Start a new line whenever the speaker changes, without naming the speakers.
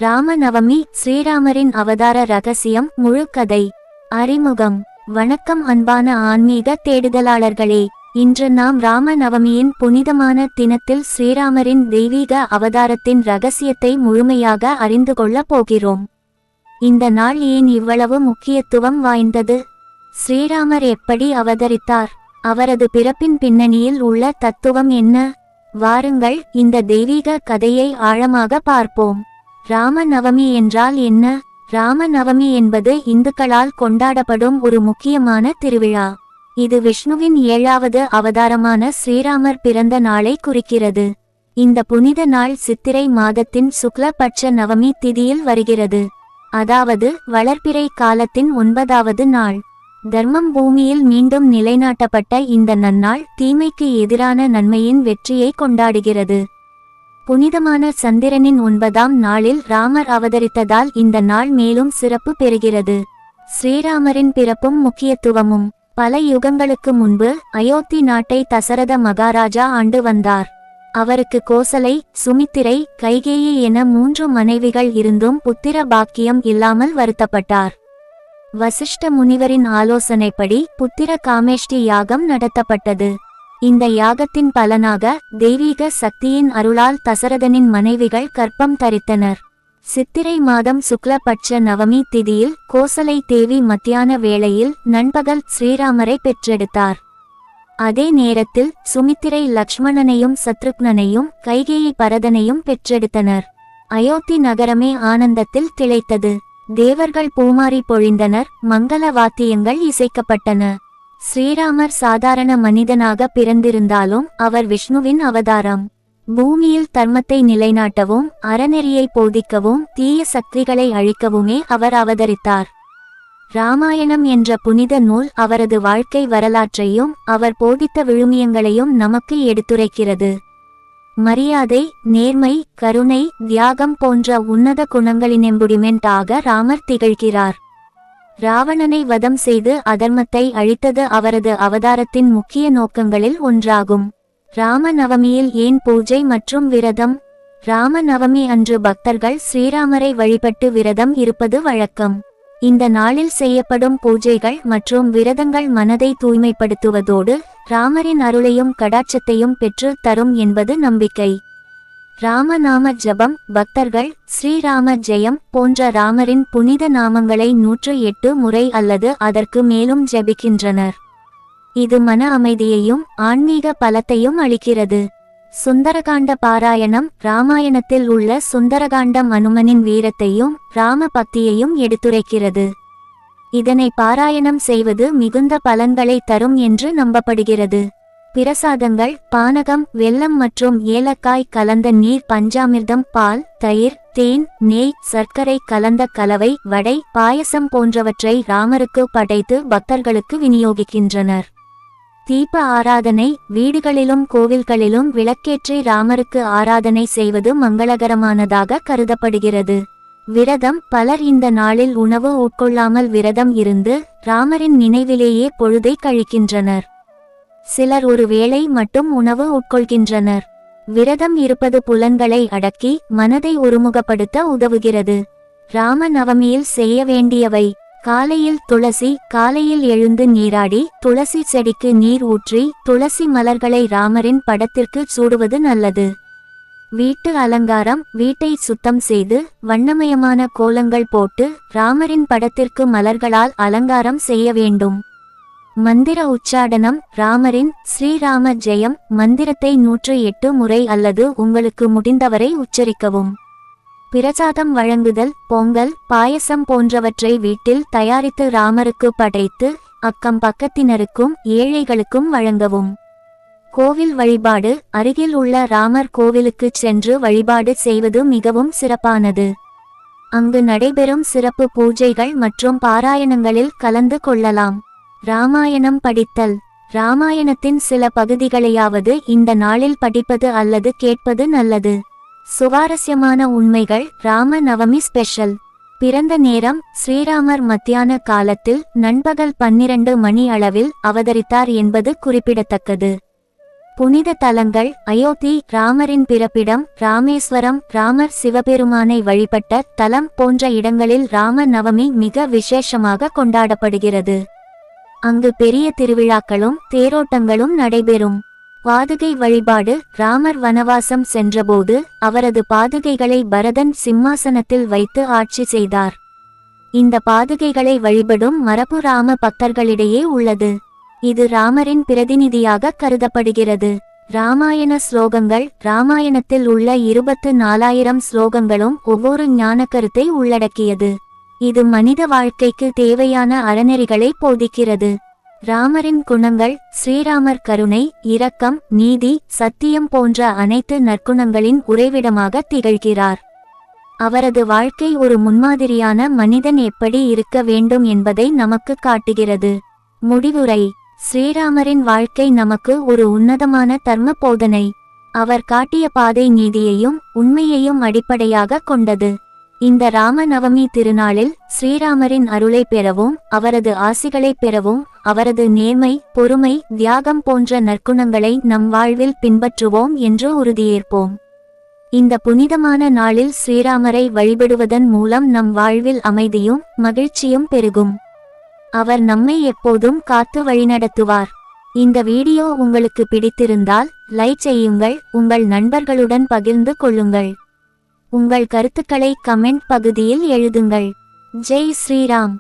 ராமநவமி ஸ்ரீராமரின் அவதார ரகசியம் முழு கதை. அறிமுகம். வணக்கம் அன்பான ஆன்மீக தேடுதலாளர்களே. இன்று நாம் ராமநவமியின் புனிதமான தினத்தில் ஸ்ரீராமரின் தெய்வீக அவதாரத்தின் ரகசியத்தை முழுமையாக அறிந்து கொள்ளப் போகிறோம். இந்த நாள் ஏன் இவ்வளவு முக்கியத்துவம் வாய்ந்தது? ஸ்ரீராமர் எப்படி அவதரித்தார்? அவரது பிறப்பின் பின்னணியில் உள்ள தத்துவம் என்ன? வாருங்கள் இந்த தெய்வீக கதையை ஆழமாக பார்ப்போம். ராமநவமி என்றால் என்ன? ராமநவமி என்பது இந்துக்களால் கொண்டாடப்படும் ஒரு முக்கியமான திருவிழா. இது விஷ்ணுவின் 7வது அவதாரமான ஸ்ரீராமர் பிறந்த நாளை குறிக்கிறது. இந்த புனித நாள் சித்திரை மாதத்தின் சுக்லபட்ச நவமி திதியில் வருகிறது. அதாவது வளர்பிறை காலத்தின் 9வது நாள். தர்மம் பூமியில் மீண்டும் நிலைநாட்டப்பட்ட இந்த நன்னாள் தீமைக்கு எதிரான நன்மையின் வெற்றியை கொண்டாடுகிறது. புனிதமான சந்திரனின் 9ஆம் நாளில் ராமர் அவதரித்ததால் இந்த நாள் மேலும் சிறப்பு பெறுகிறது. ஸ்ரீராமரின் பிறப்பும் முக்கியத்துவமும். பல யுகங்களுக்கு முன்பு அயோத்தி நாட்டை தசரத மகாராஜா ஆண்டு வந்தார். அவருக்கு கோசலை, சுமித்திரை, கைகேயி என 3 மனைவிகள் இருந்தும் புத்திர பாக்கியம் இல்லாமல் வருத்தப்பட்டார். வசிஷ்ட முனிவரின் ஆலோசனைப்படி புத்திர காமேஷ்டி யாகம் நடத்தப்பட்டது. இந்த யாகத்தின் பலனாக தெய்வீக சக்தியின் அருளால் தசரதனின் மனைவிகள் கர்ப்பம் தரித்தனர். சித்திரை மாதம் சுக்லபட்ச நவமி திதியில் கோசலை தேவி மத்தியான வேளையில் நண்பகல் ஸ்ரீராமரை பெற்றெடுத்தார். அதே நேரத்தில் சுமித்திரை லக்ஷ்மணனையும் சத்ருக்னனையும் கைகேயி பரதனையும் பெற்றெடுத்தனர். அயோத்தி நகரமே ஆனந்தத்தில் திளைத்தது. தேவர்கள் பூமாரி பொழிந்தனர், மங்கள வாத்தியங்கள் இசைக்கப்பட்டன. ஸ்ரீராமர் சாதாரண மனிதனாக பிறந்திருந்தாலும் அவர் விஷ்ணுவின் அவதாரம். பூமியில் தர்மத்தை நிலைநாட்டவும் அறநெறியை போதிக்கவும் தீய சக்திகளை அழிக்கவுமே அவர் அவதரித்தார். ராமாயணம் என்ற புனித நூல் அவரது வாழ்க்கை வரலாற்றையும் அவர் போதித்த விழுமியங்களையும் நமக்கு எடுத்துரைக்கிறது. மரியாதை, நேர்மை, கருணை, தியாகம் போன்ற உன்னத குணங்களின் எம்புடிமெண்ட் ஆக ராமர் திகழ்கிறார். ராவணனை வதம் செய்து அதர்மத்தை அழித்தது அவரது அவதாரத்தின் முக்கிய நோக்கங்களில் ஒன்றாகும். ராமநவமியில் ஏன் பூஜை மற்றும் விரதம்? ராமநவமி அன்று பக்தர்கள் ஸ்ரீராமரை வழிபட்டு விரதம் இருப்பது வழக்கம். இந்த நாளில் செய்யப்படும் பூஜைகள் மற்றும் விரதங்கள் மனதை தூய்மைப்படுத்துவதோடு ராமரின் அருளையும் கடாட்சத்தையும் பெற்று தரும் என்பது நம்பிக்கை. ராமநாம ஜபம். பக்தர்கள் ஸ்ரீராம ஜெயம் போன்ற ராமரின் புனித நாமங்களை 108 முறை அல்லது அதற்கு மேலும் ஜபிக்கின்றனர். இது மன அமைதியையும் ஆன்மீக பலத்தையும் அளிக்கிறது. சுந்தரகாண்ட பாராயணம். ராமாயணத்தில் உள்ள சுந்தரகாண்டம் அனுமனின் வீரத்தையும் ராம பக்தியையும் எடுத்துரைக்கிறது. இதனை பாராயணம் செய்வது மிகுந்த பலன்களை தரும் என்று நம்பப்படுகிறது. பிரசாதங்கள். பானகம், வெல்லம் மற்றும் ஏலக்காய் கலந்த நீர், பஞ்சாமிர்தம், பால், தயிர், தேன், நெய், சர்க்கரை கலந்த கலவை, வடை, பாயசம் போன்றவற்றை ராமருக்கு படைத்து பக்தர்களுக்கு விநியோகிக்கின்றனர். தீப ஆராதனை. வீடுகளிலும் கோவில்களிலும் விளக்கேற்றி ராமருக்கு ஆராதனை செய்வது மங்களகரமானதாக கருதப்படுகிறது. விரதம். பலர் இந்த நாளில் உணவு உட்கொள்ளாமல் விரதம் இருந்து ராமரின் நினைவிலேயே பொழுதை கழிக்கின்றனர். சிலர் ஒரு வேளை மட்டும் உணவு உட்கொள்கின்றனர். விரதம் இருப்பது புலன்களை அடக்கி மனதை ஒருமுகப்படுத்த உதவுகிறது. ராமநவமியில் செய்ய வேண்டியவை. காலையில் துளசி. காலையில் எழுந்து நீராடி துளசி செடிக்கு நீர் ஊற்றி துளசி மலர்களை ராமரின் படத்திற்கு சூடுவது நல்லது. வீட்டு அலங்காரம். வீட்டை சுத்தம் செய்து வண்ணமயமான கோலங்கள் போட்டு ராமரின் படத்திற்கு மலர்களால் அலங்காரம் செய்ய வேண்டும். மந்திர உச்சாடனம். ராமரின் ஸ்ரீராம ஜெயம் மந்திரத்தை 108 முறை அல்லது உங்களுக்கு முடிந்தவரை உச்சரிக்கவும். பிரசாதம் வழங்குதல். பொங்கல், பாயசம் போன்றவற்றை வீட்டில் தயாரித்து ராமருக்கு படைத்து அக்கம் பக்கத்தினருக்கும் ஏழைகளுக்கும் வழங்கவும். கோவில் வழிபாடு. அருகில் உள்ள ராமர் கோவிலுக்கு சென்று வழிபாடு செய்வது மிகவும் சிறப்பானது. அங்கு நடைபெறும் சிறப்பு பூஜைகள் மற்றும் பாராயணங்களில் கலந்து கொள்ளலாம். ராமாயணம் படித்தல். ராமாயணத்தின் சில பகுதிகளையாவது இந்த நாளில் படிப்பது அல்லது கேட்பது நல்லது. சுவாரஸ்யமான உண்மைகள். ராம நவமி ஸ்பெஷல். பிறந்த நேரம். ஸ்ரீராமர் மத்தியான காலத்தில் நண்பகல் 12 மணி அளவில் அவதரித்தார் என்பது குறிப்பிடத்தக்கது. புனித தலங்கள் அயோத்தி ராமரின் பிறப்பிடம், ராமேஸ்வரம் ராமர் சிவபெருமானை வழிபட்ட தலம் போன்ற இடங்களில் ராம நவமி மிக விசேஷமாக கொண்டாடப்படுகிறது. அங்கு பெரிய திருவிழாக்களும் தேரோட்டங்களும் நடைபெறும். பாதுகை வழிபாடு. ராமர் வனவாசம் சென்றபோது அவரது பாதுகைகளை பரதன் சிம்மாசனத்தில் வைத்து ஆட்சி செய்தார். இந்த பாதுகைகளை வழிபடும் மரபு ராம பக்தர்களிடையே உள்ளது. இது ராமரின் பிரதிநிதியாக கருதப்படுகிறது. ராமாயண ஸ்லோகங்கள். ராமாயணத்தில் உள்ள 24,000 ஸ்லோகங்களும் ஒவ்வொரு ஞானக்கருத்தை உள்ளடக்கியது. இது மனித வாழ்க்கைக்கு தேவையான அறநெறிகளை போதிக்கிறது. ராமரின் குணங்கள். ஸ்ரீராமர் கருணை, இரக்கம், நீதி, சத்தியம் போன்ற அனைத்து நற்குணங்களின் உறைவிடமாக திகழ்கிறார். அவரது வாழ்க்கை ஒரு முன்மாதிரியான மனிதன் எப்படி இருக்க வேண்டும் என்பதை நமக்கு காட்டுகிறது. முடிவுரை. ஸ்ரீராமரின் வாழ்க்கை நமக்கு ஒரு உன்னதமான தர்ம போதனை. அவர் காட்டிய பாதை நீதியையும் உண்மையையும் அடிப்படையாக கொண்டது. இந்த ராம நவமி திருநாளில் ஸ்ரீராமரின் அருளை பெறவும், அவரது ஆசிகளை பெறவும், அவரது நேர்மை, பொறுமை, தியாகம் போன்ற நற்குணங்களை நம் வாழ்வில் பின்பற்றுவோம் என்று உறுதியேற்போம். இந்த புனிதமான நாளில் ஸ்ரீராமரை வழிபடுவதன் மூலம் நம் வாழ்வில் அமைதியும் மகிழ்ச்சியும் பெருகும். அவர் நம்மை எப்போதும் காத்து வழிநடத்துவார். இந்த வீடியோ உங்களுக்கு பிடித்திருந்தால் லைக் செய்யுங்கள், உங்கள் நண்பர்களுடன் பகிர்ந்து கொள்ளுங்கள். உங்கள் கருத்துக்களை கமெண்ட் பகுதியில் எழுதுங்கள். ஜெய் ஸ்ரீராம்.